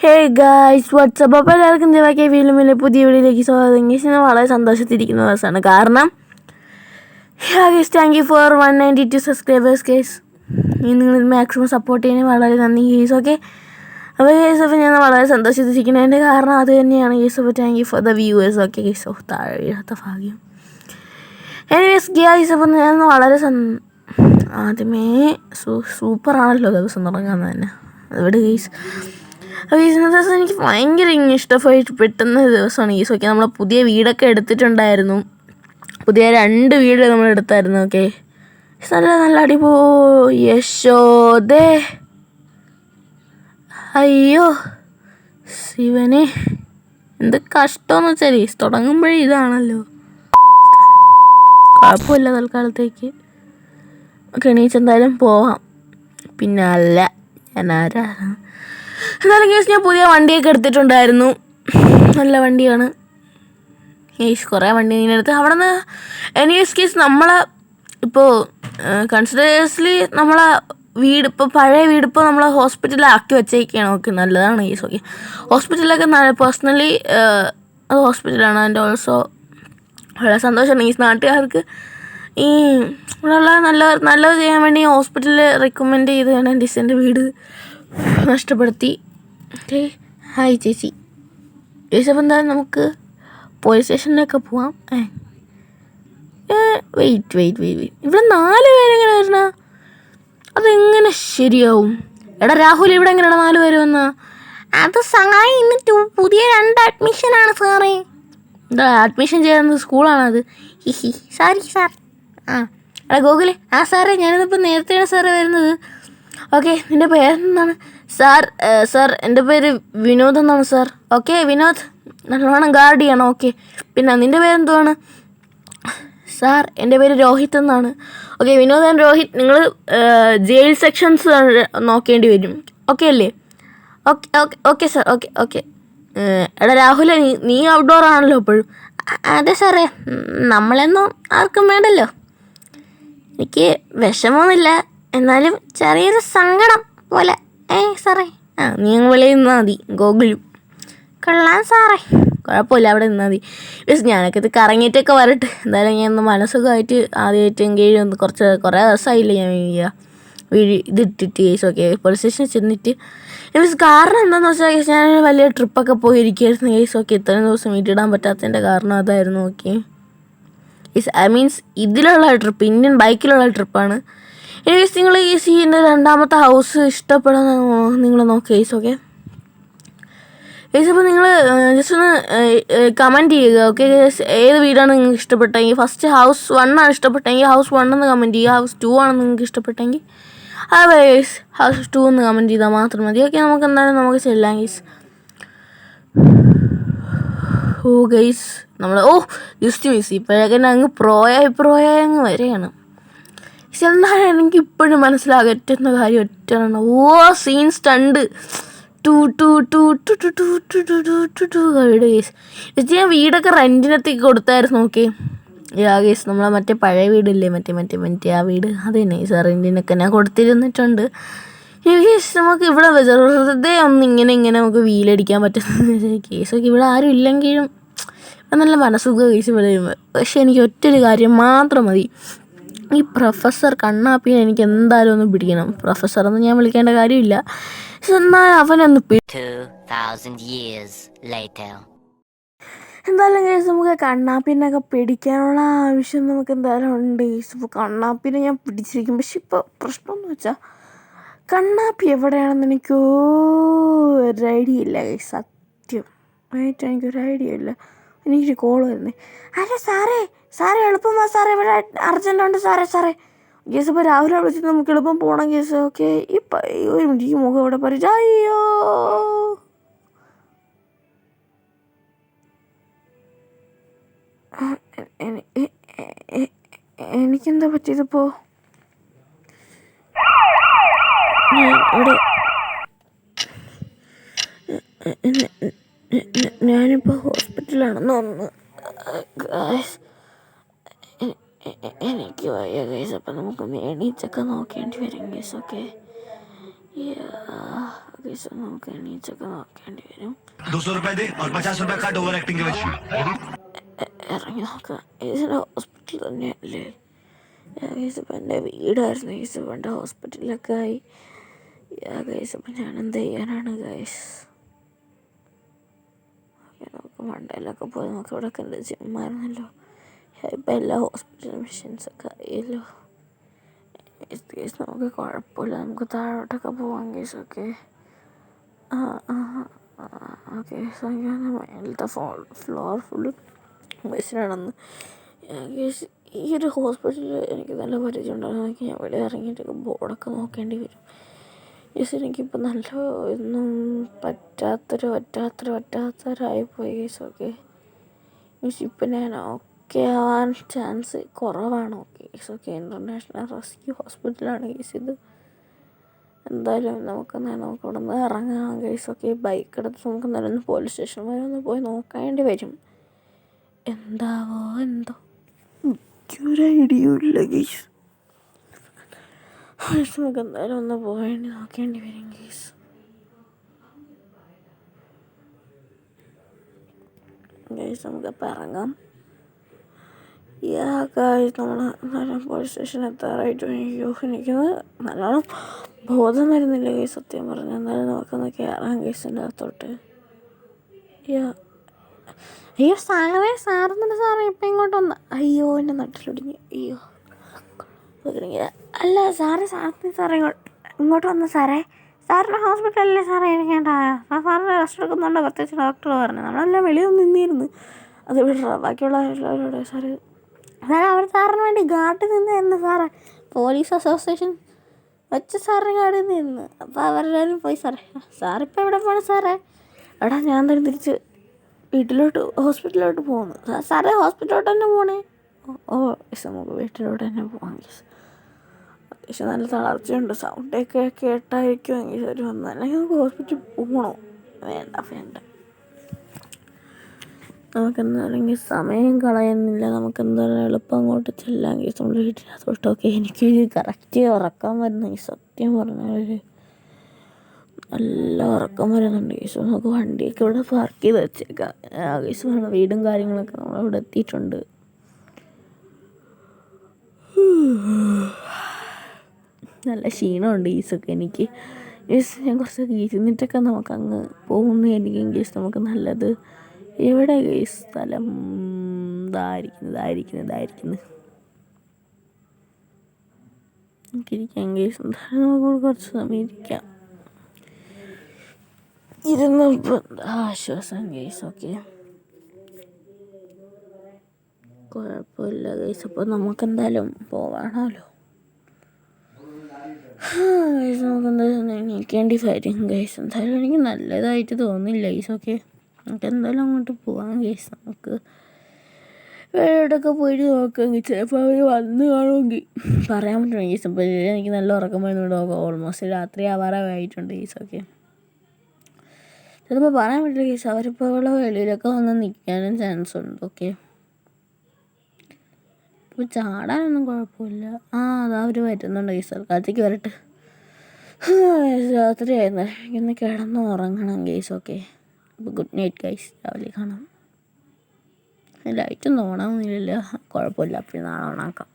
Hey guys WhatsApp. അപ്പോൾ എല്ലാവർക്കും ദയവാക്കി വീണ്ടും പുതിയ വീഡിയോയിലേക്ക് സ്വാഗതം. ഗൈസ് ഞാൻ വളരെ സന്തോഷത്തിരിക്കുന്ന ദിവസമാണ്. കാരണം guys thank you for 192 subscribers guys. നിങ്ങൾ മാക്സിമം സപ്പോർട്ട് ചെയ്യുന്നതിന് വളരെ നന്ദി ഗൈസ്. ഓക്കെ, അപ്പോൾ ഗൈസ് അപ്പോൾ ഞാൻ വളരെ സന്തോഷിച്ചിരിക്കുന്നതിൻ്റെ കാരണം അത് തന്നെയാണ് ഗൈസ്. അപ്പോൾ thank you for the viewers. Okay guys, താഴെ വീഴാത്ത ഭാഗ്യം. എനിവേസ് ഗൈസ്, അപ്പോൾ ഞാൻ വളരെ ആദ്യമേ സൂപ്പറാണല്ലോ ദിവസം തുടങ്ങാൻ തന്നെ. അതുകൊണ്ട് ഗൈസ് ഇന്നത്തെ ദിവസം എനിക്ക് ഭയങ്കര ഇഷ്ടമായിട്ട് പെട്ടെന്ന ദിവസമാണ് ഗൈസ്. ഓക്കെ, നമ്മൾ പുതിയ വീടൊക്കെ എടുത്തിട്ടുണ്ടായിരുന്നു. പുതിയ 2 വീട് നമ്മൾ എടുത്തായിരുന്നു. ഓക്കെ, നല്ല അടിപോ യശോദേ, അയ്യോ ശിവനെ, എന്ത് കഷ്ടമെന്ന് വെച്ചാൽ ഗൈസ് തുടങ്ങുമ്പോഴേ ഇതാണല്ലോ. കുഴപ്പമില്ല, തൽക്കാലത്തേക്ക് ഓക്കെ എണീച്ചെന്തായാലും പോവാം. പിന്നെ അല്ല ഞാൻ ആരാ. എന്നാലും കേസ് ഞാൻ പുതിയ വണ്ടിയൊക്കെ എടുത്തിട്ടുണ്ടായിരുന്നു. നല്ല വണ്ടിയാണ് കേസ്. കുറേ വണ്ടി ഇങ്ങനെ എടുത്ത് അവിടെ നിന്ന് എനിവേസ് കേസ് നമ്മളെ ഇപ്പോൾ കൺസിഡേഴ്സ്ലി നമ്മളെ വീട് ഇപ്പോൾ പഴയ വീട് ഇപ്പോൾ നമ്മൾ ഹോസ്പിറ്റലിലാക്കി വെച്ചേക്കാണ്. ഓക്കെ, നല്ലതാണ് കേസ്. ഓക്കെ, ഹോസ്പിറ്റലൊക്കെ പേഴ്സണലി അത് ഹോസ്പിറ്റലാണ്. ആൻഡ് ഓൾസോ വളരെ സന്തോഷമാണ് ഈ നാട്ടുകാർക്ക് ഈ ഇവിടെയുള്ള നല്ലത് ചെയ്യാൻ വേണ്ടി ഹോസ്പിറ്റലിൽ റെക്കമെൻഡ് ചെയ്തതാണ് ഡിസൻ്റെ വീട് നഷ്ടപ്പെടുത്തി. ഓക്കെ, ഹായ് ചേച്ചി. ചേച്ചി അപ്പോൾ എന്തായാലും നമുക്ക് പോലീസ് സ്റ്റേഷനിലൊക്കെ പോവാം. വെയിറ്റ് ഇവിടെ 4 പേരെങ്ങനെ വരണ? അതെങ്ങനെ ശരിയാവും? എടാ രാഹുൽ, ഇവിടെ എങ്ങനെയാണ് 4 പേര് വന്നാ? അത് സാറേ ഇന്ന് പുതിയ 2 അഡ്മിഷനാണ് സാറേ. എന്താ അഡ്മിഷൻ ചെയ്യുന്നത്? സ്കൂളാണത്. സാരി സാർ. എടാ ഗോകുലേ, സാറേ ഞാനിതിപ്പോൾ നേരത്തെയാണ് സാറേ വരുന്നത്. ഓക്കെ, നിൻ്റെ പേരെന്താണ്? സാർ എൻ്റെ പേര് വിനോദ് എന്നാണ് സാർ. ഓക്കെ വിനോദ്, നല്ലോണം ഗാർഡ് ചെയ്യണം. ഓക്കെ, പിന്നെ നിൻ്റെ പേരെന്തുവാണ്? സാർ എൻ്റെ പേര് രോഹിത് എന്നാണ്. ഓക്കെ വിനോദ് ആൻഡ് രോഹിത്, നിങ്ങൾ ജയിൽ സെക്ഷൻസ് നോക്കേണ്ടി വരും. ഓക്കെ അല്ലേ? Okay sir. ഓക്കെ. എടാ രാഹുൽ, നീ ഔട്ട്ഡോർ ആണല്ലോ എപ്പോഴും. അതെ സാറേ, നമ്മളെന്നും ആർക്കും വേണ്ടല്ലോ. എനിക്ക് വിഷമമൊന്നുമില്ല, എന്നാലും ചെറിയൊരു സങ്കടം പോലെ. സാറേ നീ വെളിയിൽ നിന്നാൽ മതി. ഗോകുലും കൊള്ളാം സാറേ, കുഴപ്പമില്ല, അവിടെ നിന്നാൽ മതി. ബസ് ഞാനൊക്കെ ഇത് കറങ്ങിയിട്ടൊക്കെ വരട്ടെ. എന്തായാലും ഞാൻ ഒന്ന് മനസ്സുഖമായിട്ട് ആദ്യമായിട്ടെങ്കിലും ഒന്ന് കുറേ ദിവസമായില്ല ഞാൻ ഇതിട്ടിട്ട് കേസ്. ഓക്കെ, പോലീസ് സ്റ്റേഷനിൽ ചെന്നിട്ട് മീൻസ് കാരണം എന്താണെന്ന് വെച്ചാൽ കേസ് ഞാൻ വലിയ ട്രിപ്പൊക്കെ പോയിരിക്കുകയായിരുന്നു കേസ്. ഓക്കെ, ഇത്രയും ദിവസം വീട്ടിടാൻ പറ്റാത്തതിൻ്റെ കാരണം അതായിരുന്നു. ഓക്കെ ഐ മീൻസ് ഇതിലുള്ള ട്രിപ്പ്, ഇന്ത്യൻ ബൈക്കിലുള്ള ട്രിപ്പാണ്. എനിവേസ് നിങ്ങൾ ഈ സീൻ്റെ 2ാമത്തെ ഹൗസ് ഇഷ്ടപ്പെടാൻ നിങ്ങൾ നോക്കുക കേസ്. ഓക്കെ കേസ്, അപ്പോൾ നിങ്ങൾ ജസ്റ്റ് ഒന്ന് കമൻറ്റ് ചെയ്യുക. ഓക്കെ കേസ്, ഏത് വീടാണ് നിങ്ങൾക്ക് ഇഷ്ടപ്പെട്ടെങ്കിൽ ഫസ്റ്റ് ഹൗസ് 1 ആണ് ഇഷ്ടപ്പെട്ടെങ്കിൽ ഹൗസ് 1 എന്ന് കമൻറ്റ് ചെയ്യുക. ഹൗസ് 2 ആണ് നിങ്ങൾക്ക് ഇഷ്ടപ്പെട്ടെങ്കിൽ കേസ് ഹൗസ് 2 എന്ന് കമൻറ്റ് ചെയ്താൽ മാത്രം മതി. ഓക്കെ, നമുക്ക് എന്തായാലും നമുക്ക് ചെല്ലാം കേസ്. ഗൈസ് നമ്മൾ ജസ്റ്റ് മിസ് ഇപ്പോഴൊക്കെ അങ്ങ് പ്രോയായി അങ്ങ് വരെയാണ്. പക്ഷെ എന്നാലും എനിക്ക് ഇപ്പോഴും മനസ്സിലാകറ്റുന്ന കാര്യം ഒറ്റയാണ്. സീൻ സ്റ്റണ്ട് വീട് കേസ്. ജസ്റ്റ് ഞാൻ വീടൊക്കെ റെൻറ്റിനെത്തി കൊടുത്തായിരുന്നു. ഓക്കെ കേസ്, നമ്മളെ മറ്റേ പഴയ വീടില്ലേ, മറ്റേ ആ വീട് അത് തന്നെ സാർ റെൻറ്റിനൊക്കെ ഞാൻ കൊടുത്തിരുന്നിട്ടുണ്ട്. കേസ് നമുക്ക് ഇവിടെ വെറുതെ ഇങ്ങനെ നമുക്ക് വീലടിക്കാൻ പറ്റുന്ന കേസൊക്കെ ഇവിടെ ആരും ഇല്ലെങ്കിലും നല്ല മനസ്സുഖ കേസ് വരുമ്പോൾ. പക്ഷെ എനിക്ക് ഒറ്റൊരു കാര്യം മാത്രം മതി, ഈ പ്രൊഫസർ കണ്ണാപ്പിനെ എനിക്ക് എന്തായാലും ഒന്ന് പിടിക്കണം. പ്രൊഫസറൊന്നും ഞാൻ വിളിക്കേണ്ട കാര്യമില്ല, പക്ഷെ എന്നാലും അവനൊന്ന് എന്തായാലും കേസ് നമുക്ക് കണ്ണാപ്പിനൊക്കെ പിടിക്കാനുള്ള ആവശ്യം നമുക്ക് എന്തായാലും ഉണ്ട്. ഇപ്പോൾ കണ്ണാപ്പിനെ ഞാൻ പിടിച്ചിരിക്കും. പക്ഷെ ഇപ്പോൾ പ്രശ്നമെന്ന് വെച്ചാൽ കണ്ണാപ്പി എവിടെയാണെന്ന് എനിക്ക് ഒരു ഐഡിയ ഇല്ല കേസ്. സത്യം ആയിട്ട് എനിക്കൊരു ഐഡിയ ഇല്ല. എനിക്കൊരു കോൾ വരുന്നേ. അല്ല സാറേ എളുപ്പം വാ സാറേ, ഇവിടെ അർജൻറ്റുണ്ട് സാറേ. കേസ് ഇപ്പോൾ രാവിലെ വിളിച്ചിട്ട് നമുക്ക് എളുപ്പം പോകണം കേസ്. ഓക്കെ, ഇപ്പം ഒരു മിനിറ്റ്, ഈ മുഖം ഇവിടെ പറിച്ച അയ്യോ എനിക്കെന്താ പറ്റിയതിപ്പോൾ? ഞാനിപ്പോൾ ഹോസ്പിറ്റലാണെന്ന് തോന്നുന്നു. എനിക്ക് വയ്യ കേസ്. അപ്പം നമുക്കൊന്ന് എണീച്ചൊക്കെ നോക്കേണ്ടി വരും കേസ്. ഓക്കെ കേസ് നമുക്ക് എണീച്ചൊക്കെ നോക്കേണ്ടി വരും. 200 रुपए दे और 50 रुपए काट ओवर एक्टिंग के वजह। ഇറങ്ങി നോക്കാം. ഇതിൻ്റെ ഹോസ്പിറ്റൽ തന്നെയല്ലേ? കേസ് ഇപ്പം എൻ്റെ വീടായിരുന്നു. കേസ് ഇപ്പം എൻ്റെ ഹോസ്പിറ്റലിലൊക്കെ ആയി. കേസ് ഇപ്പം ഞാൻ എന്ത് ചെയ്യാനാണ് ഗൈസ്? നമുക്ക് മണ്ടയിലൊക്കെ പോയി നമുക്ക് ഇവിടെ ഒക്കെ എന്ത് ജിമ്മായിരുന്നല്ലോ. ഇപ്പം എല്ലാ ഹോസ്പിറ്റൽ മെഷീൻസൊക്കെ ആയല്ലോ. കേസ് നമുക്ക് കുഴപ്പമില്ല, നമുക്ക് താഴോട്ടൊക്കെ പോവാം കേസൊക്കെ. ഓക്കെ മേലത്തെ ഫ്ലോർ ഫുള്ള് മെഷീനാണെന്ന്. കേസ് ഈ ഒരു ഹോസ്പിറ്റലിൽ എനിക്ക് നല്ല പരിചയം ഉണ്ടാകുന്ന ഞാൻ ഇവിടെ ഇറങ്ങിയിട്ടൊക്കെ ബോർഡൊക്കെ നോക്കേണ്ടി വരും. കേസ് എനിക്കിപ്പോൾ നല്ല ഒന്നും പറ്റാത്തൊരായിപ്പോയി കേസൊക്കെ. കേസ് ഇപ്പം ഞാൻ ഓക്കെ ആവാൻ ചാൻസ് കുറവാണ്. ഓക്കെ കേസൊക്കെ ഇൻ്റർനാഷണൽ റെസ്ക്യൂ ഹോസ്പിറ്റലാണ് കേസ് ഇത്. എന്തായാലും നമുക്ക് ഇവിടെ നിന്ന് ഇറങ്ങാം കേസൊക്കെ. ബൈക്ക് എടുത്ത് നമുക്ക് എന്തായാലും പോലീസ് സ്റ്റേഷൻ വരെ ഒന്ന് പോയി നോക്കേണ്ടി വരും. എന്താവോ എന്തോ എനിക്കൊരു ഐഡിയ ഇല്ല കേസ്. നമുക്ക് എന്തായാലും ഒന്ന് നോക്കേണ്ടി വരും കേസ്. കേസ് നമുക്കപ്പോൾ ഇറങ്ങാം. നമ്മൾ എന്നാലും പോലീസ് സ്റ്റേഷനിൽ എത്താറായിട്ട് എനിക്ക് നല്ലോണം ബോധം വരുന്നില്ല കേസ് സത്യം പറഞ്ഞു. എന്നാലും നമുക്കൊന്ന് കയറാം കേസിൻ്റെ അകത്തോട്ട്. അയ്യോ സാറൊന്നുമില്ല സാറേ, ഇപ്പം ഇങ്ങോട്ട് വന്ന. അയ്യോ എൻ്റെ നട്ടിലൊടിഞ്ഞു. അയ്യോ അല്ല സാറേ ഇങ്ങോട്ട് വന്നു സാറേ. സാറിൻ്റെ ഹോസ്പിറ്റലല്ലേ സാറേ ഇരിക്കേണ്ട? സാറിന് റെസ്റ്റ് എടുക്കുന്നുണ്ട് പ്രത്യേകിച്ച് ഡോക്ടർ പറഞ്ഞു. നമ്മളെല്ലാം വെളിയിൽ നിന്നിരുന്നു. അത് വിടറ ബാക്കിയുള്ള എല്ലാവരോടെ സാറ് അവർ സാറിന് വേണ്ടി ഗാർഡ് നിന്നായിരുന്നു സാറേ. പോലീസ് അസോസിയേഷൻ വെച്ച് സാറിന് ഗാർഡിൽ നിന്ന്. അപ്പോൾ അവരെല്ലാവരും പോയി സാറേ. സാറിപ്പോൾ എവിടെ പോകണം സാറേ? എടാ ഞാൻ എന്തായാലും തിരിച്ച് ഹോസ്പിറ്റലിലോട്ട് പോകുന്നു സാറേ. ഹോസ്പിറ്റലിലോട്ട് തന്നെ പോകണേ? ഓ നമുക്ക് വീട്ടിലോട്ട് തന്നെ പോകാം കേസ്. അത്യാവശ്യം നല്ല തളർച്ചയുണ്ട്. സൗണ്ടൊക്കെ കേട്ടായിരിക്കും എങ്കിൽ ഒരു വന്നാൽ അല്ലെങ്കിൽ നമുക്ക് ഹോസ്പിറ്റലിൽ പോകണോ? വേണ്ട നമുക്കെന്താണെങ്കിൽ സമയം കളയുന്നില്ല. നമുക്കെന്തായാലും എളുപ്പം അങ്ങോട്ട് ചെല്ലാം കേസ്. നമ്മൾ വീട്ടിനകത്തോട്ടൊക്കെ എനിക്ക് കറക്റ്റ് ഉറക്കം വരുന്ന ഈ സത്യം പറഞ്ഞാൽ നല്ല ഉറക്കം വരുന്നുണ്ട് കേസ്. നമുക്ക് വണ്ടിയൊക്കെ ഇവിടെ പാർക്ക് ചെയ്ത് വെച്ചേക്കാം കേസ്. വീടും കാര്യങ്ങളൊക്കെ നമ്മളിവിടെ എത്തിയിട്ടുണ്ട്. നല്ല ക്ഷീണമുണ്ട് ഈസൊക്കെ എനിക്ക്. ഗീസ് ഞാൻ കുറച്ചൊക്കെ ഇരുന്നിട്ടൊക്കെ നമുക്കങ്ങ് പോകുന്നതായിരിക്കും ഗീസ് നമുക്ക് നല്ലത്. എവിടെ ഗീസ് സ്ഥലം? ഇതായിരിക്കുന്നു നമുക്കിരിക്കാം ഗീസ്. എന്തായാലും നമുക്ക് കുറച്ച് സമയം ഇരിക്കാം. ഇരുന്നപ്പോൾ ആശ്വാസം ഗീസ്. ഓക്കെ കുഴപ്പമില്ല ഗൈസ്. അപ്പോൾ നമുക്കെന്തായാലും പോവാണല്ലോ. ഗൈസ് നമുക്കെന്തായാലും എണീക്കേണ്ടി വരും ഗൈസ്. എന്തായാലും എനിക്ക് നല്ലതായിട്ട് തോന്നില്ല ഗൈസ്. ഓക്കെ നമുക്ക് എന്തായാലും അങ്ങോട്ട് പോവാം ഗൈസ്. നമുക്ക് എവിടെയൊക്കെ പോയിട്ട് നോക്കാം. ചിലപ്പോൾ അവർ വന്ന് കാണുമെങ്കിൽ പറയാൻ പറ്റും ഗൈസ്. അപ്പോൾ എനിക്ക് നല്ല ഉറക്കം വരുന്നുണ്ട്. ഓൾമോസ്റ്റ് രാത്രി ആവാറായിട്ടുണ്ട് ഗൈസ്. ഓക്കെ ചിലപ്പോൾ പറയാൻ പറ്റില്ല ഗൈസ്. അവരിപ്പോൾ ഉള്ള വെളിയിലൊക്കെ വന്ന് നിൽക്കാനും ചാൻസ് ഉണ്ട്. ഓക്കെ ഇപ്പോൾ ചാടാനൊന്നും കുഴപ്പമില്ല. അതാ അവർ വരുന്നുണ്ട് ഗൈസ്. തൽക്കാലത്തേക്ക് വരട്ടെ. രാത്രിയായിരുന്നു. എനിക്കൊന്ന് കിടന്ന് ഉറങ്ങണം ഗൈസ്. ഓക്കെ അപ്പോൾ ഗുഡ് നൈറ്റ് ഗൈസ്. രാവിലെ കാണാം. ലൈറ്റൊന്നും ഓണാവുന്നില്ല. കുഴപ്പമില്ല, അപ്പോൾ നാളെ ഓണാക്കാം.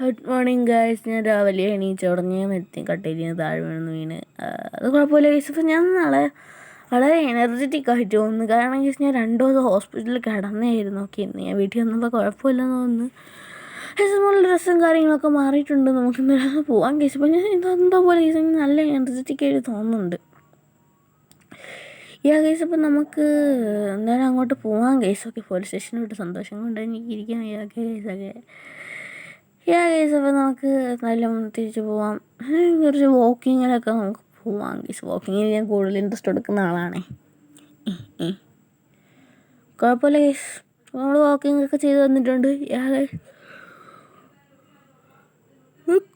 Good morning guys. ഞാൻ രാവിലെ എണീച്ച ഉടനെ കട്ടയിൽ നിന്ന് താഴെ വീണ്. അത് കുഴപ്പമില്ല ഗൈസ്. അപ്പോൾ ഞാൻ നാളെ വളരെ എനർജറ്റിക് ആയിട്ട് തോന്നുന്നു. കാരണം ഗൈസ് ഞാൻ 2 ദിവസം ഹോസ്പിറ്റലിൽ കിടന്നായിരുന്നു. ഓക്കെ ഇന്ന് ഞാൻ വീട്ടിൽ വന്നപ്പോൾ കുഴപ്പമില്ലെന്ന് തോന്നുന്നു. നല്ല ഡ്രസ്സും കാര്യങ്ങളൊക്കെ മാറിയിട്ടുണ്ട്. നമുക്ക് എന്തായാലും പോകാൻ ഗൈസ്. അപ്പോൾ ഞാൻ ഇതെന്താ പോലെ ഗൈസ് നല്ല എനർജറ്റിക് ആയിട്ട് തോന്നുന്നുണ്ട്. ഗൈസ് അപ്പോൾ നമുക്ക് എന്തായാലും അങ്ങോട്ട് പോകാൻ ഗൈസ്. ഓക്കെ പോലീസ് സ്റ്റേഷനിലോട്ട് സന്തോഷം കൊണ്ട് എനിക്ക് ഇരിക്കാം ഗൈസൊക്കെ. ഗൈസ് അപ്പോൾ നമുക്ക് എന്തായാലും തിരിച്ച് പോവാം. കുറച്ച് വാക്കിങ്ങിലൊക്കെ നമുക്ക് പോവാം ഗൈസ്. വാക്കിങ്ങിൽ ഞാൻ കൂടുതൽ ഇൻട്രസ്റ്റ് എടുക്കുന്ന ആളാണേ. കുഴപ്പമില്ല ഗൈസ്. നമ്മൾ വാക്കിംഗ് ഒക്കെ ചെയ്ത് വന്നിട്ടുണ്ട്.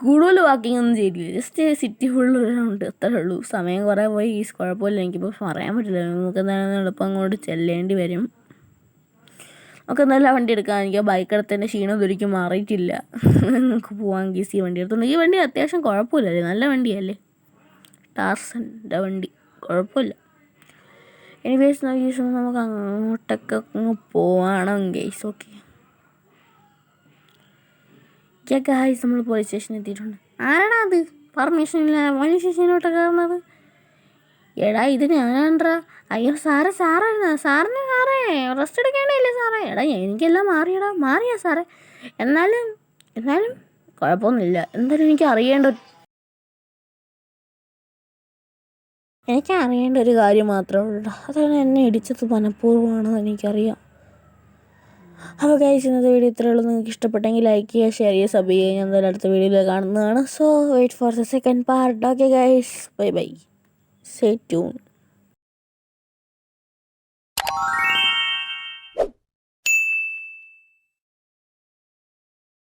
കൂടുതൽ വാക്കിംഗ് ഒന്നും ചെയ്തില്ല. ജസ്റ്റ് സിറ്റി ഫുള്ള് റൗണ്ട് അത്രേ ഉള്ളൂ. സമയം കുറേ പോയി ഗൈസ്. കുഴപ്പമില്ല. എനിക്കിപ്പോൾ പറയാൻ പറ്റില്ല. നമുക്ക് എന്തായാലും എളുപ്പം അങ്ങോട്ട് ചെല്ലേണ്ടി വരും. നമുക്ക് നല്ല വണ്ടി എടുക്കാം. എനിക്ക് ബൈക്ക് എടുത്തതിൻ്റെ ക്ഷീണം ഒരിക്കലും മാറിയിട്ടില്ല. നമുക്ക് പോകാൻ ഗീസി വണ്ടി എടുത്തോണ്ട്. ഈ വണ്ടി അത്യാവശ്യം കുഴപ്പമില്ലല്ലേ, നല്ല വണ്ടിയല്ലേ, ടാർസൻ്റെ വണ്ടി, കുഴപ്പമില്ല. എനിവേസ് നമുക്ക് അങ്ങോട്ടൊക്കെ അങ്ങ് പോവാണം ഗൈസ്. ഓക്കെ ഗൈസ്, നമ്മൾ പോലീസ് സ്റ്റേഷനിൽ എത്തിയിട്ടുണ്ട്. ആരാടാ അത് പെർമിഷൻ ഇല്ല പോലീസ് സ്റ്റേഷനിലോട്ട് കയറുന്നത്? എടാ ഇത് ഞാനാണ്ടാ. അയ്യോ സാറേ സാറിന് സാറേ റെസ്റ്റ് എടുക്കേണ്ടല്ലേ സാറേ? എടാ എനിക്കെല്ലാം മാറിയാ സാറേ? എന്നാലും കുഴപ്പമൊന്നുമില്ല. എന്തായാലും എനിക്ക് അറിയേണ്ട ഒരു കാര്യം മാത്രമേ ഉള്ളൂ. അതാണ് എന്നെ ഇടിച്ചത് മനഃപൂർവ്വമാണെന്ന് എനിക്കറിയാം. അപ്പോൾ ഗൈസ്, ഇന്നത്തെ വീഡിയോ ഇത്രയേ ഉള്ളൂ. നിങ്ങൾക്ക് ഇഷ്ടപ്പെട്ടെങ്കിൽ ലൈക്ക് ചെയ്യുക, ഷെയർ ചെയ്യുക, സബ് ചെയ്യുക. ഞാൻ എന്തായാലും അടുത്ത വീഡിയോയിൽ കാണുന്നതാണ്. So wait for the second part. Okay guys, bye. Stay tune.